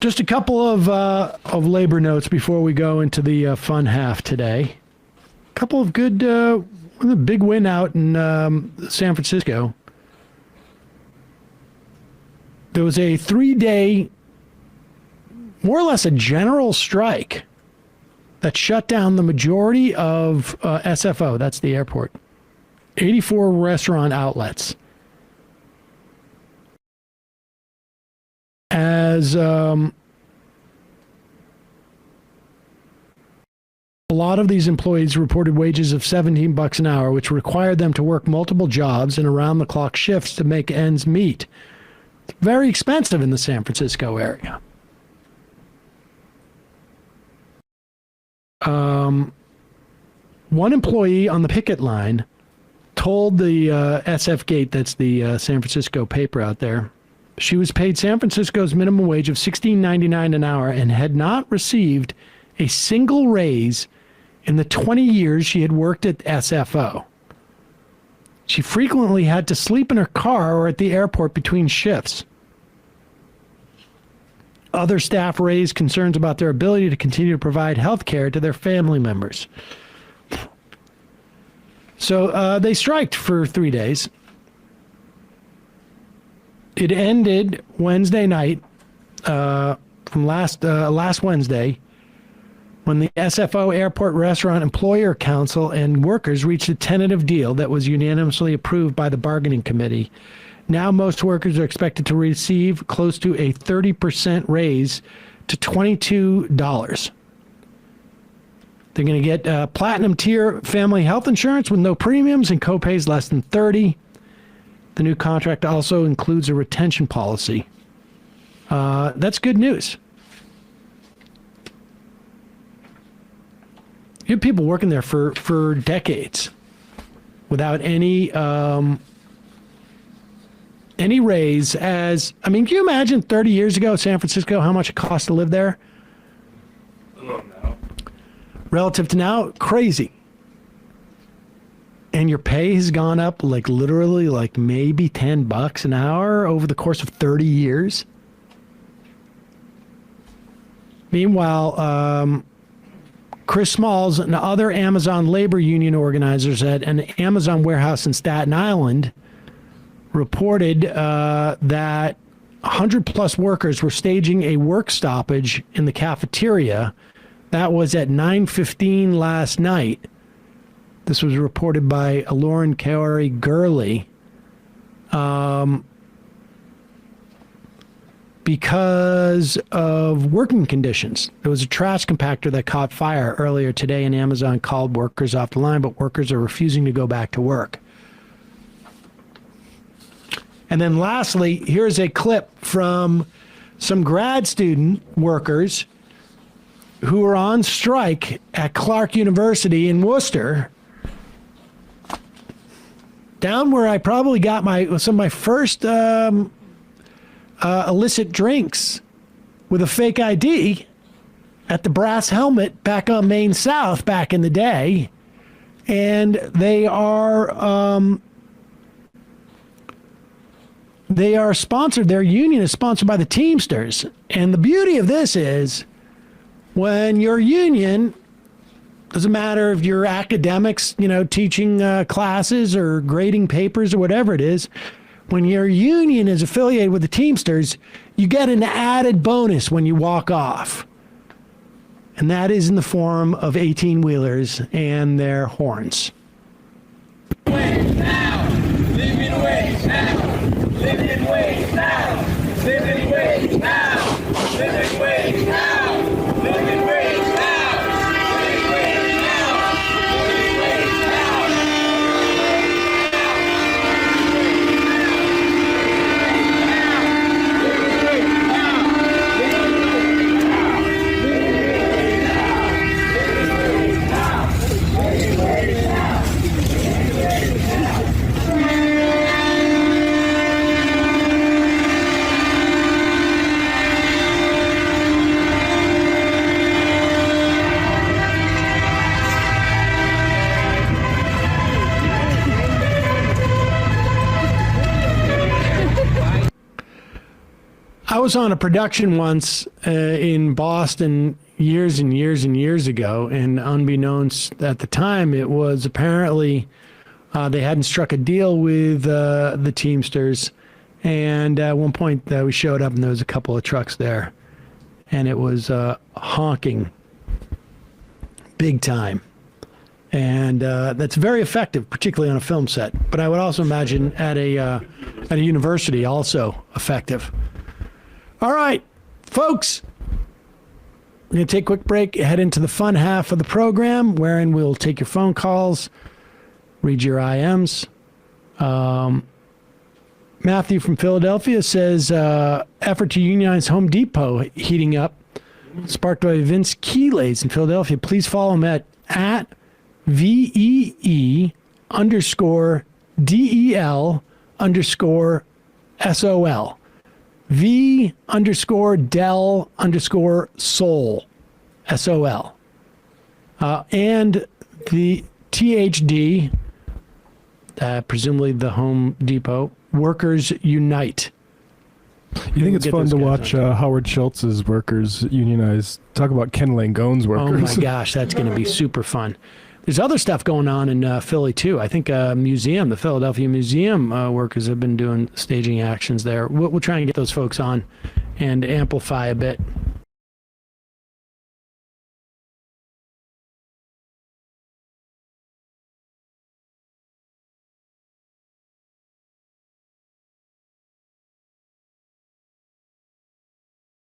Just a couple of labor notes before we go into the fun half today. A couple of good, a big win out in San Francisco. There was a 3-day, more or less a general strike that shut down the majority of SFO, that's the airport, 84 restaurant outlets. As a lot of these employees reported wages of $17 an hour, which required them to work multiple jobs and around-the-clock shifts to make ends meet. It's very expensive in the San Francisco area. One employee on the picket line told the SF Gate, that's the San Francisco paper out there, she was paid San Francisco's minimum wage of $16.99 an hour and had not received a single raise in the 20 years she had worked at SFO. She frequently had to sleep in her car or at the airport between shifts. Other staff raised concerns about their ability to continue to provide health care to their family members. So they striked for 3 days. It ended Wednesday night, from last Wednesday, when the SFO Airport Restaurant Employer Council and workers reached a tentative deal that was unanimously approved by the bargaining committee. Now most workers are expected to receive close to a 30% raise to $22. They're going to get platinum tier family health insurance with no premiums and copays less than $30. The new contract also includes a retention policy. That's good news. You have people working there for decades without any raise. As I mean, can you imagine 30 years ago, San Francisco, how much it cost to live there? Oh, no. Relative to now, crazy. And your pay has gone up like literally like maybe $10 an hour over the course of 30 years. Meanwhile, Chris Smalls and other Amazon labor union organizers at an Amazon warehouse in Staten Island reported that 100 plus workers were staging a work stoppage in the cafeteria. That was at 9:15 last night. This was reported by Lauren Carey Gurley. Because of working conditions. There was a trash compactor that caught fire earlier today, and Amazon called workers off the line, but workers are refusing to go back to work. And then lastly, here's a clip from some grad student workers who are on strike at Clark University in Worcester, down where I probably got some of my first illicit drinks with a fake ID at the Brass Helmet back on Main South back in the day. And they are sponsored, their union is sponsored by the Teamsters. And the beauty of this is when your union, doesn't matter if you're academics, teaching classes or grading papers or whatever it is, when your union is affiliated with the Teamsters, you get an added bonus when you walk off. And that is in the form of 18-wheelers and their horns. Wage now! Living wage now! Living wage now! Living wage now! Living wage now! Living wage now! I was on a production once in Boston years and years and years ago, and unbeknownst at the time, it was apparently they hadn't struck a deal with the Teamsters, and at one point we showed up and there was a couple of trucks there, and it was honking big time. And that's very effective, particularly on a film set. But I would also imagine at a university also effective. All right, folks, we're going to take a quick break, head into the fun half of the program, wherein we'll take your phone calls, read your IMs. Matthew from Philadelphia says, effort to unionize Home Depot heating up, sparked by Vince Keelays in Philadelphia. Please follow him at VEE_DEL_SOL. V_Del_Sol. SOL. And the THD, presumably the Home Depot, Workers Unite. You think it's fun to watch Howard Schultz's workers unionize? Talk about Ken Langone's workers. Oh my gosh, that's going to be super fun. There's other stuff going on in Philly too. I think museum, the Philadelphia Museum workers have been doing staging actions there. We'll try and get those folks on and amplify a bit.